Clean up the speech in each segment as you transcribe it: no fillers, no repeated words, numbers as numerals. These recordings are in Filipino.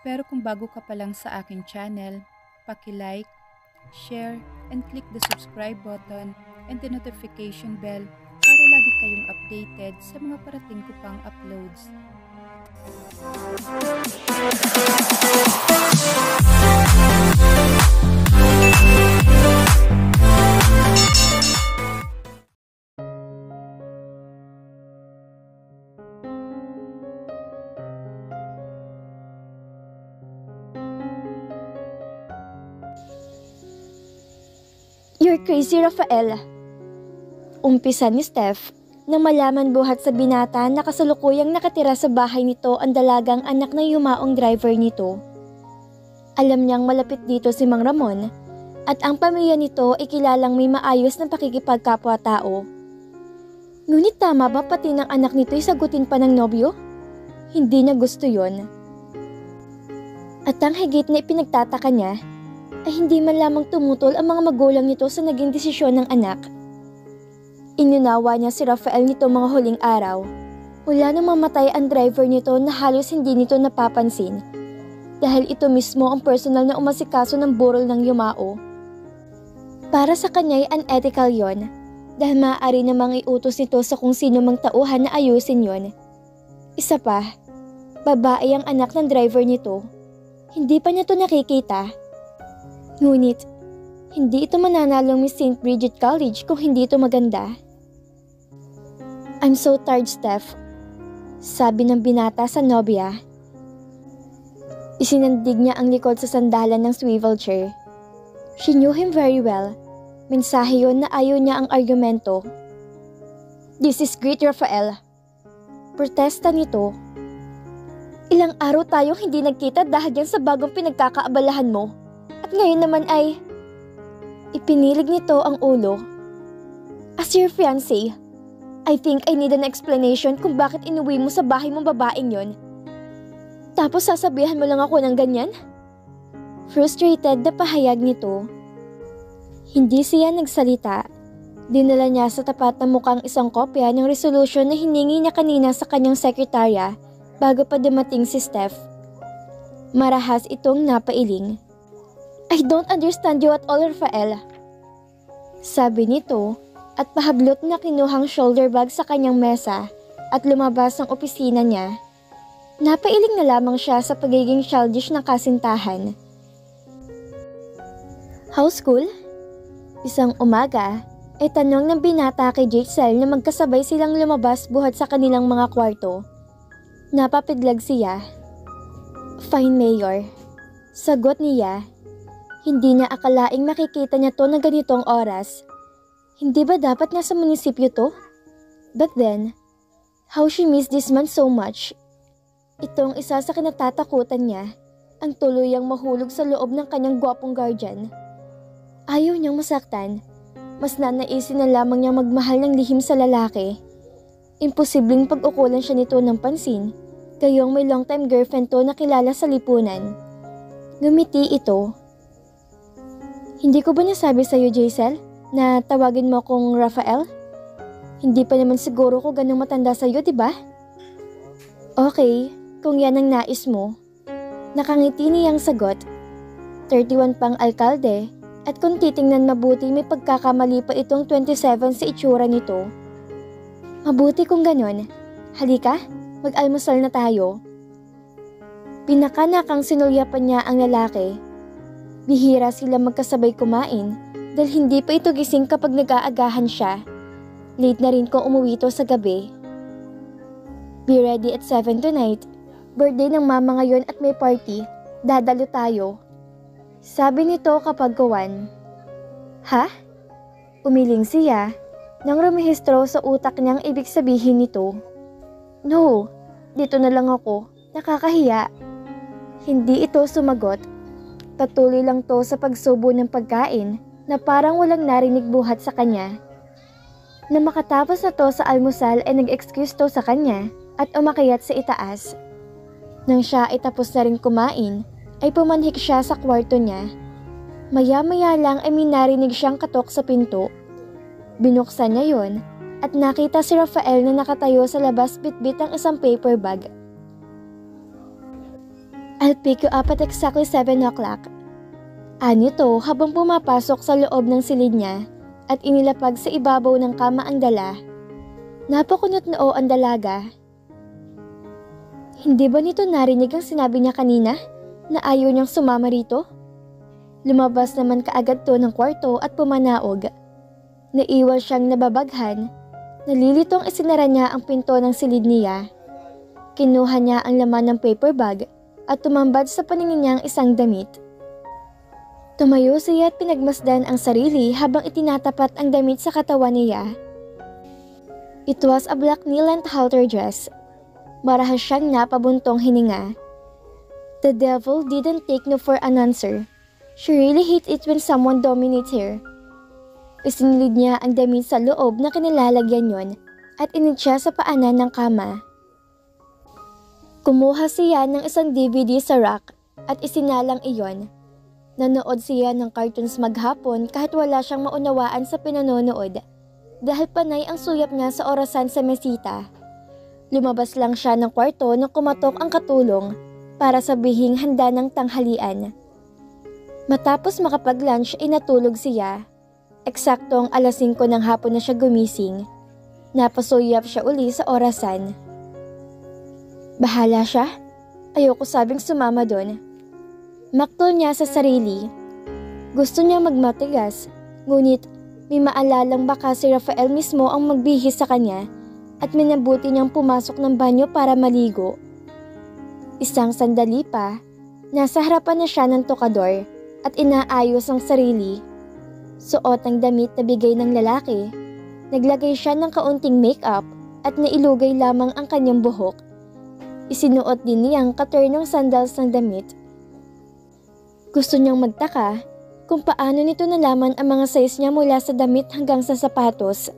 Pero kung bago ka pa lang sa aking channel, paki-like, share, and click the subscribe button and the notification bell para lagi kayong updated sa mga parating ko pang uploads. You're crazy, Rafael. Umpisa ni Steph nang malaman buhat sa binata na kasalukuyang nakatira sa bahay nito ang dalagang anak ng yumaong driver nito. Alam niyang malapit dito si Mang Ramon at ang pamilya nito ay kilalang may maayos na pakikipagkapwa-tao. Ngunit tama ba pati ng anak nito ay sagutin pa ng nobyo? Hindi niya gusto yon. At ang higit na ipinagtataka niya ay hindi man lamang tumutol ang mga magulang nito sa naging desisyon ng anak. Inunawa niya si Rafael nito mga huling araw, mula nang mamatay ang driver nito na halos hindi nito napapansin, dahil ito mismo ang personal na umasikaso ng burol ng yumao. Para sa kanya ay unethical yon, dahil maaari namang iutos nito sa kung sino mang tauhan na ayusin yon. Isa pa, babae ang anak ng driver nito. Hindi pa niya to nakikita. Ngunit, hindi ito mananalong Miss St. Bridget College kung hindi ito maganda. I'm so tired, Steph, sabi ng binata sa nobya. Isinandig niya ang likod sa sandalan ng swivel chair. She knew him very well. Mensahe yun na ayaw niya ang argumento. This is great, Rafael. Protesta nito. Ilang araw tayong hindi nagkita dahil yan sa bagong pinagkakaabalahan mo. At ngayon naman ay... Ipinilig nito ang ulo. As your fiancé, I think I need an explanation kung bakit inuwi mo sa bahay mong babaeng yon. Tapos sasabihan mo lang ako ng ganyan? Frustrated na pahayag nito. Hindi siya nagsalita. Dinala niya sa tapat na mukhang isang kopya ng resolution na hiningi niya kanina sa kanyang sekretarya bago pa dumating si Steph. Marahas itong napailing. I don't understand you at all, Rafael. Sabi nito at pahablot na kinuhang shoulder bag sa kanyang mesa at lumabas ng opisina niya. Napailing na lamang siya sa pagiging childish ng kasintahan. House school? Isang umaga ay tanong ng binata kay Giselle na magkasabay silang lumabas buhat sa kanilang mga kwarto. Napapiglag siya. Fine, Mayor. Sagot niya. Hindi niya akalaing makikita niya to na ganitong oras. Hindi ba dapat nga sa munisipyo to? But then, how she missed this man so much. Itong isa sa kinatatakutan niya, ang tuluyang mahulog sa loob ng kanyang gwapong guardian. Ayaw niyang masaktan. Mas nanaisin na lamang niyang magmahal ng lihim sa lalaki. Imposibleng pag-ukulan siya nito ng pansin, gayong may long-time girlfriend to na kilala sa lipunan. Ngumiti ito. Hindi ko ba nasabi sa'yo, Giselle, na tawagin mo akong Rafael? Hindi pa naman siguro ko ganang matanda sa'yo, diba? Okay, kung yan ang nais mo. Nakangiti niyang sagot. 31 pang alkalde, at kung titingnan mabuti may pagkakamali pa itong 27 sa itsura nito. Mabuti kung ganon. Halika, mag-almusal na tayo. Pinakanakang sinulyapan niya ang lalaki. Bihira sila magkasabay kumain dahil hindi pa ito gising kapag nag-aagahan siya. Late na rin kung umuwi ito sa gabi. Be ready at 7 tonight. Birthday ng mama ngayon at may party. Dadalo tayo. Sabi nito kapag gawan. Ha? Umiling siya nang rumehistro sa utak niyang ibig sabihin nito. No, dito na lang ako. Nakakahiya. Hindi ito sumagot. Patuloy lang to sa pagsubo ng pagkain na parang walang narinig buhat sa kanya. Na makatapos na to sa almusal ay nag-excuse to sa kanya at umakyat sa itaas. Nang siya ay tapos na rin kumain, ay pumanhik siya sa kwarto niya. Maya-maya lang ay may narinig siyang katok sa pinto. Binuksan niya yon at nakita si Rafael na nakatayo sa labas bitbit ang isang paper bag. I'll pick you up at exactly 7 o'clock. Anito habang pumapasok sa loob ng silid niya at inilapag sa ibabaw ng kama ang dala. Napakunot noo ang dalaga. Hindi ba nito narinig ang sinabi niya kanina na ayaw niyang sumama rito? Lumabas naman kaagad to ng kwarto at pumanaog. Naiwan siyang nababaghan. Nalilitong isinara niya ang pinto ng silid niya. Kinuha niya ang laman ng paper bag at tumambad sa paningin niya ang isang damit. Tumayo siya at pinagmasdan ang sarili habang itinatapat ang damit sa katawan niya. It was a black knee-length halter dress. Marahas siyang napabuntong hininga. The devil didn't take no for an answer. She really hates it when someone dominates her. Isinilid niya ang damit sa loob na kinilalagyan yon at inid siya sa paanan ng kama. Kumuha siya ng isang DVD sa rack at isinalang iyon. Nanood siya ng cartoons maghapon kahit wala siyang maunawaan sa pinanonood dahil panay ang suyap niya sa orasan sa mesita. Lumabas lang siya ng kwarto nang kumatok ang katulong para sabihing handa ng tanghalian. Matapos makapag-lunch ay natulog siya. Eksaktong alas 5 ng hapon na siya gumising. Napasuyap siya uli sa orasan. Bahala siya. Ayoko sabing sumama doon. Maktol niya sa sarili. Gusto niya magmatigas, ngunit may maalalang baka si Rafael mismo ang magbihis sa kanya at minabuti niyang pumasok ng banyo para maligo. Isang sandali pa, nasa harapan na siya ng tokador at inaayos ang sarili. Suot ang damit na bigay ng lalaki. Naglagay siya ng kaunting makeup at nailugay lamang ang kanyang buhok. Isinuot din niyang katernong sandals ng damit. Gusto niyang magtaka kung paano nito nalaman ang mga size niya mula sa damit hanggang sa sapatos.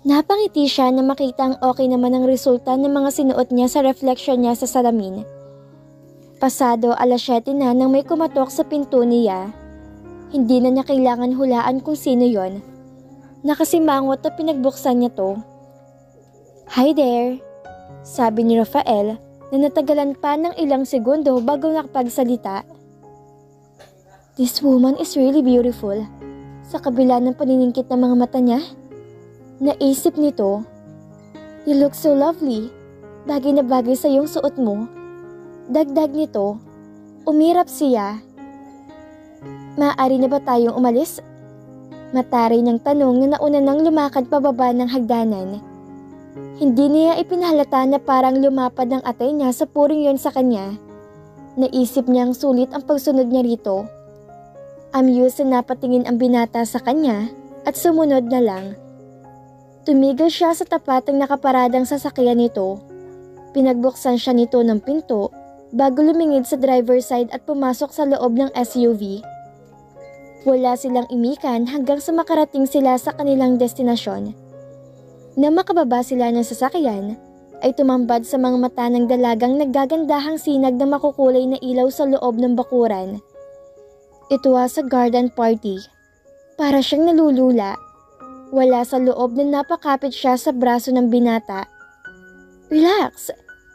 Napangiti siya na makita ang okay naman ang resulta ng mga sinuot niya sa reflection niya sa salamin. Pasado alas 7 na nang may kumatok sa pinto niya. Hindi na niya kailangan hulaan kung sino yon. Nakasimangot na pinagbuksan niya to. Hi there, sabi ni Rafael na natagalan pa ng ilang segundo bago nakapagsalita. This woman is really beautiful. Sa kabila ng paniningkit ng mga mata niya, naisip nito, you look so lovely. Bagay na bagay sa iyong suot mo. Dagdag nito, umirap siya. Maaari na ba tayong umalis? Mataray ng tanong na nauna nang lumakad pababa ng hagdanan. Hindi niya ipinahalata na parang lumapad ang atay niya sa puring yon sa kanya. Naisip niyang sulit ang pagsunod niya rito. Amused na napatingin ang binata sa kanya at sumunod na lang. Tumigil siya sa tapat ng nakaparadang sasakyan nito. Pinagbuksan siya nito ng pinto bago lumingid sa driver's side at pumasok sa loob ng SUV. Wala silang imikan hanggang sa makarating sila sa kanilang destinasyon. Na makababa sila ng sasakyan, ay tumambad sa mga mata ng dalagang naggagandahang sinag na makukulay na ilaw sa loob ng bakuran. It was a garden party. Para siyang nalulula. Wala sa loob na napakapit siya sa braso ng binata. Relax,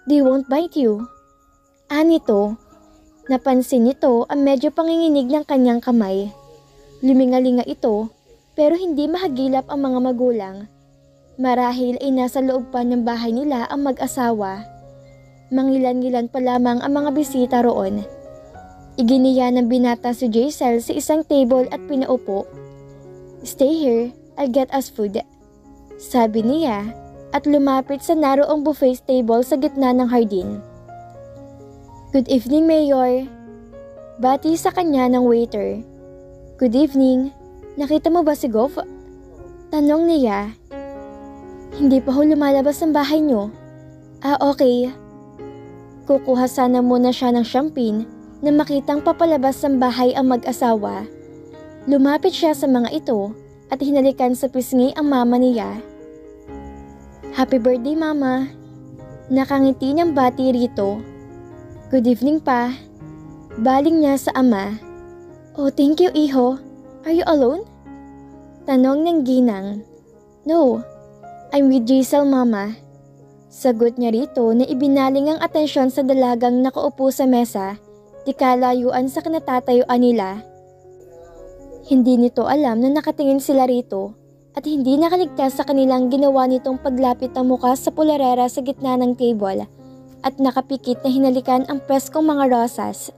they won't bite you. Anito, napansin nito ang medyo panginginig ng kanyang kamay. Lumingalinga ito pero hindi mahagilap ang mga magulang. Marahil ay nasa loob pa ng bahay nila ang mag-asawa. Mangilan-ngilan pa lamang ang mga bisita roon. Iginiya ng binata si Jaisal sa isang table at pinaupo. Stay here, I'll get us food. Sabi niya at lumapit sa naroong buffet table sa gitna ng hardin. Good evening, Mayor. Bati sa kanya ng waiter. Good evening. Nakita mo ba si Gov? Tanong niya. Hindi pa ho lumalabas ng bahay niyo. Okay. Kukuha sana muna siya ng champagne na makitang papalabas ng bahay ang mag-asawa. Lumapit siya sa mga ito at hinalikan sa pisngi ang mama niya. Happy birthday, Mama. Nakangiti niyang bati rito. Good evening pa. Baling niya sa ama. Oh, thank you, Iho. Are you alone? Tanong ng ginang. No, I'm with Jaisal, Mama. Sagot niya rito na ibinaling ang atensyon sa dalagang nakaupo sa mesa, di kalayuan sa kinatatayuan nila. Hindi nito alam na nakatingin sila rito at hindi nakaligtas sa kanilang ginawa nitong paglapit ng muka sa pularera sa gitna ng table at nakapikit na hinalikan ang preskong mga rosas.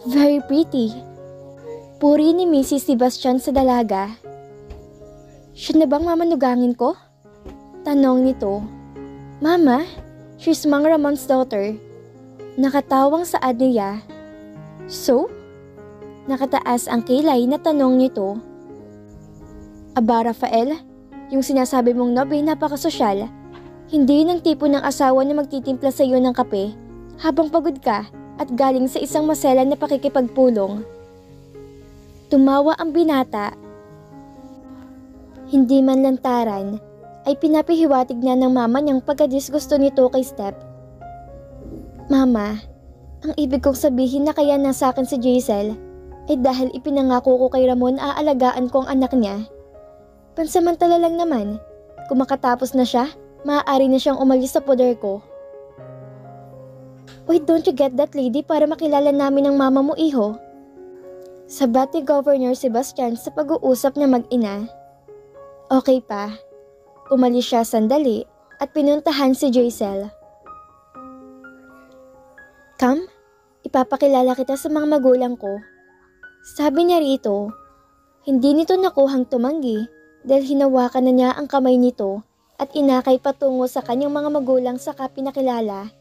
Very pretty. Puri ni Mrs. Sebastian sa dalaga. Siya na bang mamanugangin ko? Tanong nito. Mama, she's Mang Ramon's daughter. Nakatawang saad niya. So? Nakataas ang kilay na tanong nito. Aba Rafael, yung sinasabi mong nobe napakasosyal. Hindi yun ang tipo ng asawa na magtitimpla sa iyo ng kape habang pagod ka at galing sa isang maselan na pakikipagpulong. Tumawa ang binata. Hindi man lantaran, ay pinapihiwatig niya ng mama niyang pagkadisgusto nito kay Steph. Mama, ang ibig kong sabihin na kaya nasa akin si Jaisel ay dahil ipinangako ko kay Ramon aalagaan ko ang anak niya. Pansamantala lang naman, kung makatapos na siya, maaari na siyang umalis sa poder ko. Why don't you get that lady para makilala namin ang mama mo, iho? Sabat ni Governor Sebastian sa pag-uusap na mag-ina. Okay pa. Umalis siya sandali at pinuntahan si Jaisel. Come, ipapakilala kita sa mga magulang ko. Sabi niya rito, hindi nito nakuhang tumanggi dahil hinawakan na niya ang kamay nito at inakay patungo sa kanyang mga magulang saka pinakilala.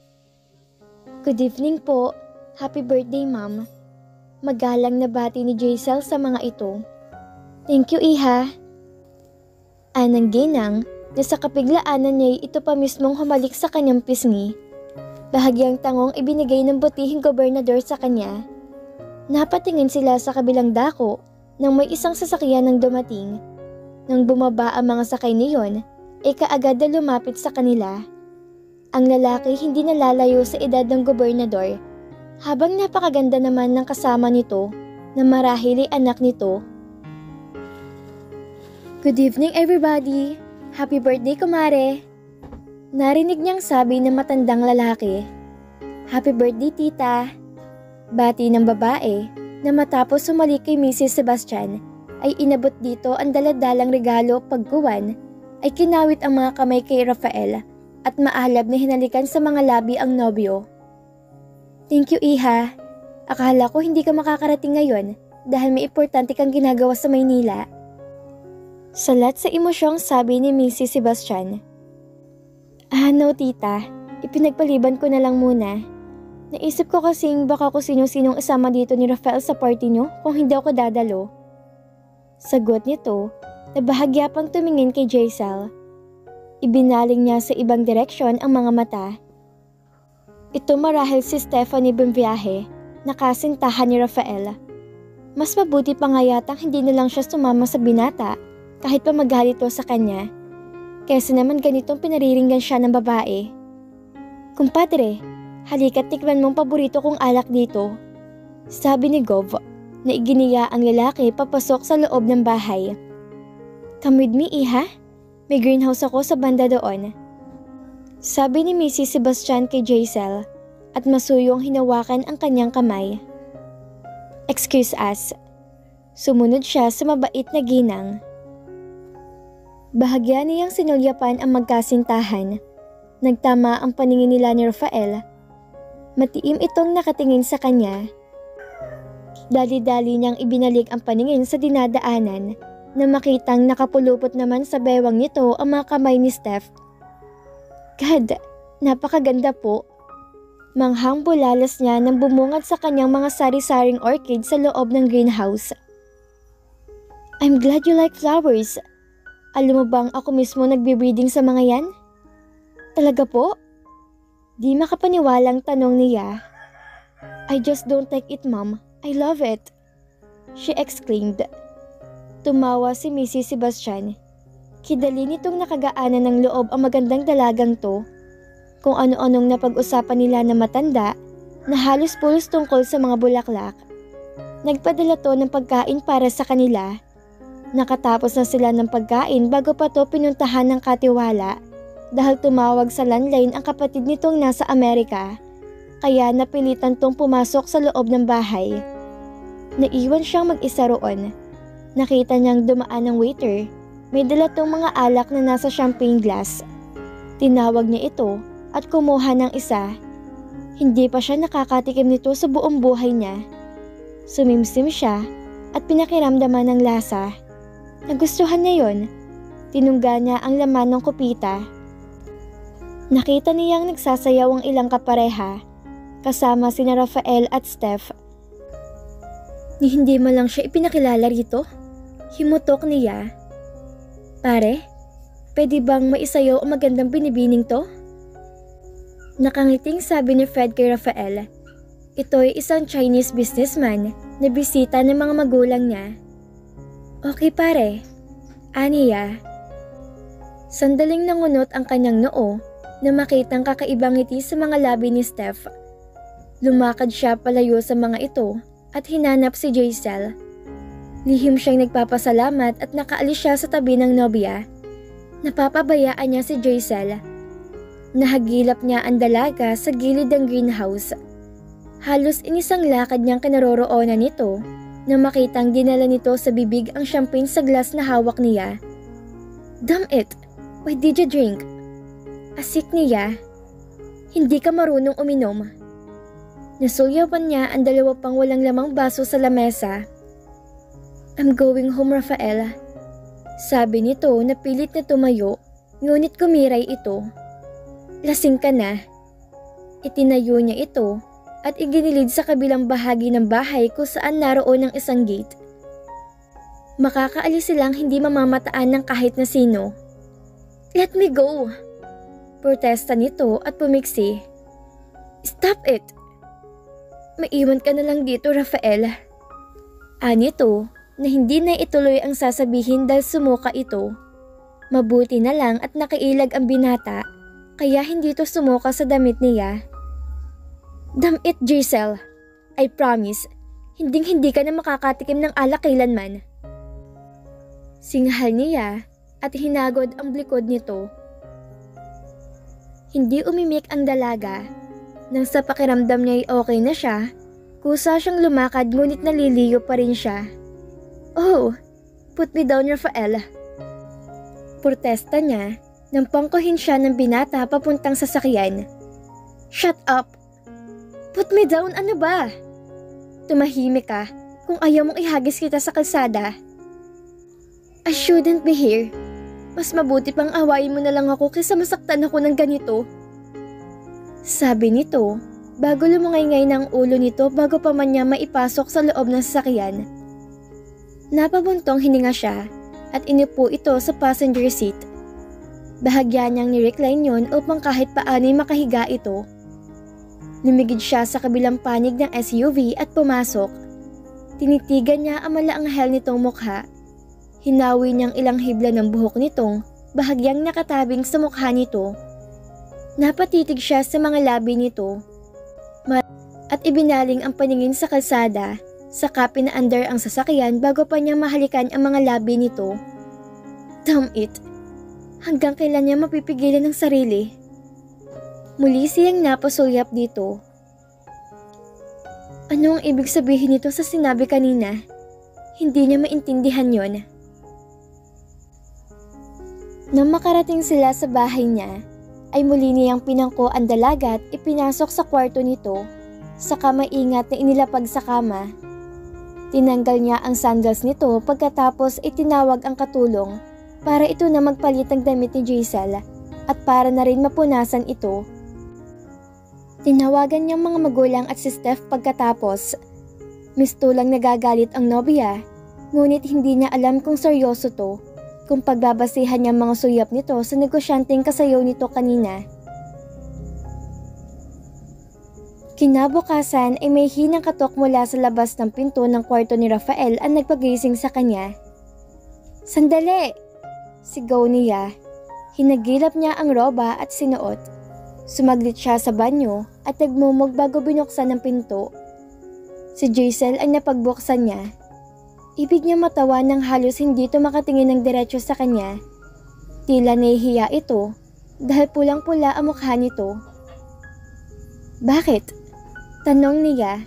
Good evening po. Happy birthday, ma'am. Magalang na bati ni Jaisel sa mga ito. Thank you, iha. Anang ginang na sa kapiglaanan niya'y ito pa mismong humalik sa kanyang pisngi. Bahagyang tangong ibinigay ng butihing gobernador sa kanya. Napatingin sila sa kabilang dako nang may isang sasakyan ng dumating. Nang bumaba ang mga sakay niyon, ay kaagad na lumapit sa kanila. Ang lalaki hindi nalalayo sa edad ng gobernador, habang napakaganda naman ng kasama nito na marahil ay anak nito. Good evening everybody! Happy birthday kumare! Narinig niyang sabi ng matandang lalaki. Happy birthday tita! Bati ng babae na matapos sumalik kay Mrs. Sebastian ay inabot dito ang daladalang regalo pagkuwan ay kinawit ang mga kamay kay Rafael at maalab na hinalikan sa mga labi ang nobyo. Thank you iha. Akala ko hindi ka makakarating ngayon dahil may importante kang ginagawa sa Maynila. Salat sa emosyong sabi ni Mrs. Sebastian. No tita, ipinagpaliban ko na lang muna. Naisip ko kasing baka kung sino-sinong isama dito ni Rafael sa party niyo kung hindi ako dadalo. Sagot nito na bahagya pang tumingin kay Jaisel. Ibinaling niya sa ibang direksyon ang mga mata. Ito marahil si Stephanie Bumviaje, nakasintahan ni Rafael. Mas mabuti pa nga yatang hindi na lang siya sumama sa binata kahit pa maghalito sa kanya. Kesa naman ganitong pinariringgan siya ng babae. Kumpadre, halika't tikman mong paborito kong alak dito. Sabi ni Gov na iginiya ang lalaki papasok sa loob ng bahay. Come with me, iha. May greenhouse ako sa banda doon. Sabi ni Mrs. Sebastian kay Jaisel at masuyong hinawakan ang kanyang kamay. Excuse us. Sumunod siya sa mabait na ginang. Bahagya niyang sinulyapan ang magkasintahan. Nagtama ang paningin nila ni Rafael. Matiim itong nakatingin sa kanya. Dali-dali niyang ibinalik ang paningin sa dinadaanan na makitang nakapulupot naman sa bewang nito ang mga kamay ni Steph. God, napakaganda po. Manghang bulalas niya nang bumungad sa kanyang mga sari-saring orchid sa loob ng greenhouse. I'm glad you like flowers. Alam mo bang ako mismo nagbe-breeding sa mga yan? Talaga po? Di makapaniwalang tanong niya. I just don't like it, mom. I love it. She exclaimed. Tumawa si Mrs. Sebastian. Kidali nitong nakagaanan ng loob ang magandang dalagang to. Kung ano-anong napag-usapan nila na matanda na halos pulos tungkol sa mga bulaklak. Nagpadala to ng pagkain para sa kanila. Nakatapos na sila ng pagkain bago pa to pinuntahan ng katiwala dahil tumawag sa landline ang kapatid nitong nasa Amerika, kaya napilitan tong pumasok sa loob ng bahay. Naiwan siyang mag-isa roon. Nakita niyang dumaan ng waiter, may dala tong mga alak na nasa champagne glass. Tinawag niya ito at kumuha ng isa. Hindi pa siya nakakatikim nito sa buong buhay niya. Sumimsim siya at pinakiramdaman ng lasa. Nagustuhan niya yon. Tinungga niya ang laman ng kupita. Nakita niyang nagsasayaw ang ilang kapareha, kasama sina Rafael at Steph. Ni hindi man lang siya ipinakilala rito. Himutok niya. Pare, pwede bang maisayaw ang magandang binibining to? Nakangiting sabi ni Fred kay Rafael. Ito'y isang Chinese businessman na bisita ng mga magulang niya. Okay pare, aniya. Sandaling nangunot ang kanyang noo na makitang kakaibang ngiti sa mga labi ni Steph. Lumakad siya palayo sa mga ito at hinanap si Jaisel. Lihim siyang nagpapasalamat at nakaalis siya sa tabi ng nobya. Napapabayaan niya si Jaisel. Nahagilap niya ang dalaga sa gilid ng greenhouse. Halos inisang lakad niyang kinaroroonan nito na makitang dinala nito sa bibig ang champagne sa glass na hawak niya. Damn it! Why did you drink? Asik niya. Hindi ka marunong uminom. Nasuyawan niya ang dalawa pang walang lamang baso sa lamesa. I'm going home, Rafael. Sabi nito na pilit na tumayo, ngunit kumiray ito. Lasing ka na. Itinayo niya ito at iginilid sa kabilang bahagi ng bahay kung saan naroon ang isang gate. Makakaalis silang hindi mamamataan ng kahit na sino. Let me go! Protesta nito at pumiksi. Stop it! Maiwan ka na lang dito, Rafael. Anito na hindi na ituloy ang sasabihin dahil sumuka ito. Mabuti na lang at nakailag ang binata kaya hindi to sumuka sa damit niya. Damn it, Giselle. I promise, hindi ka na makakatikim ng alak kailanman. Singhal niya at hinagod ang blikod nito. Hindi umimik ang dalaga. Nang sa pakiramdam niya'y okay na siya, kusa siyang lumakad ngunit naliliyo pa rin siya. Oh, put me down, Rafael. Protesta niya nang pangkuhin siya ng binata papuntang sasakyan. Shut up! Put me down, ano ba? Tumahimik ka kung ayaw mong ihagis kita sa kalsada. I shouldn't be here. Mas mabuti pang awayin mo na lang ako kaysa masaktan ako ng ganito. Sabi nito, bago lumungay-ngay ng ulo nito bago pa man niya maipasok sa loob ng sasakyan. Napabuntong hininga siya at inipo ito sa passenger seat. Bahagya niyang ni-recline yon upang kahit paano'y makahiga ito. Lumigid siya sa kabilang panig ng SUV at pumasok. Tinitigan niya ang malaanghel nitong mukha. Hinawi niyang ilang hibla ng buhok nitong bahagyang nakatabing sa mukha nito. Napatitig siya sa mga labi nito at ibinaling ang paningin sa kalsada, saka pinaandar ang sasakyan bago pa niya mahalikan ang mga labi nito. Damn it! Hanggang kailan niya mapipigilan ng sarili? Muli siyang napasulyap dito. Ano ang ibig sabihin nito sa sinabi kanina? Hindi niya maintindihan yon. Nang makarating sila sa bahay niya, ay muli niyang pinangko ang dalaga at ipinasok sa kwarto nito, saka maingat na inilapag sa kama. Tinanggal niya ang sandals nito pagkatapos itinawag ang katulong para ito na magpalit ng damit ni Giselle at para na rin mapunasan ito. Tinawagan niyang mga magulang at si Steph pagkatapos. Mistulang nagagalit ang nobya, ngunit hindi niya alam kung seryoso to, kung pagbabasihan niya mga suyap nito sa negosyanteng kasayaw nito kanina. Kinabukasan ay may hinang katok mula sa labas ng pinto ng kwarto ni Rafael ang nagpagising sa kanya. Sandali! Sigaw niya. Hinagilap niya ang roba at sinuot. Sumaglit siya sa banyo at nagmumog bago binuksan ang pinto. Si Giselle ay napagbuksan niya. Ibig niya matawa nang halos hindi ito makatingin ng diretso sa kanya. Tila nahihiya ito, dahil pulang-pula ang mukha nito. Bakit? Tanong niya.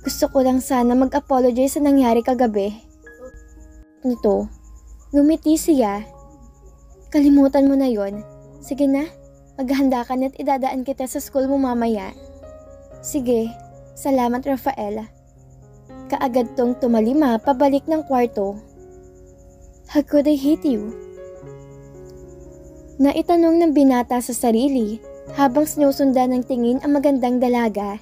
Gusto ko lang sana mag-apologize sa nangyari kagabi. Nito, ngumiti siya. Kalimutan mo na yon. Sige na, maghanda ka na't idadaan kita sa school mo mamaya. Sige, salamat Rafael. Kaagad tong tumalima pabalik ng kwarto. How could I hate you? Naitanong ng binata sa sarili habang sinusundan ng tingin ang magandang dalaga.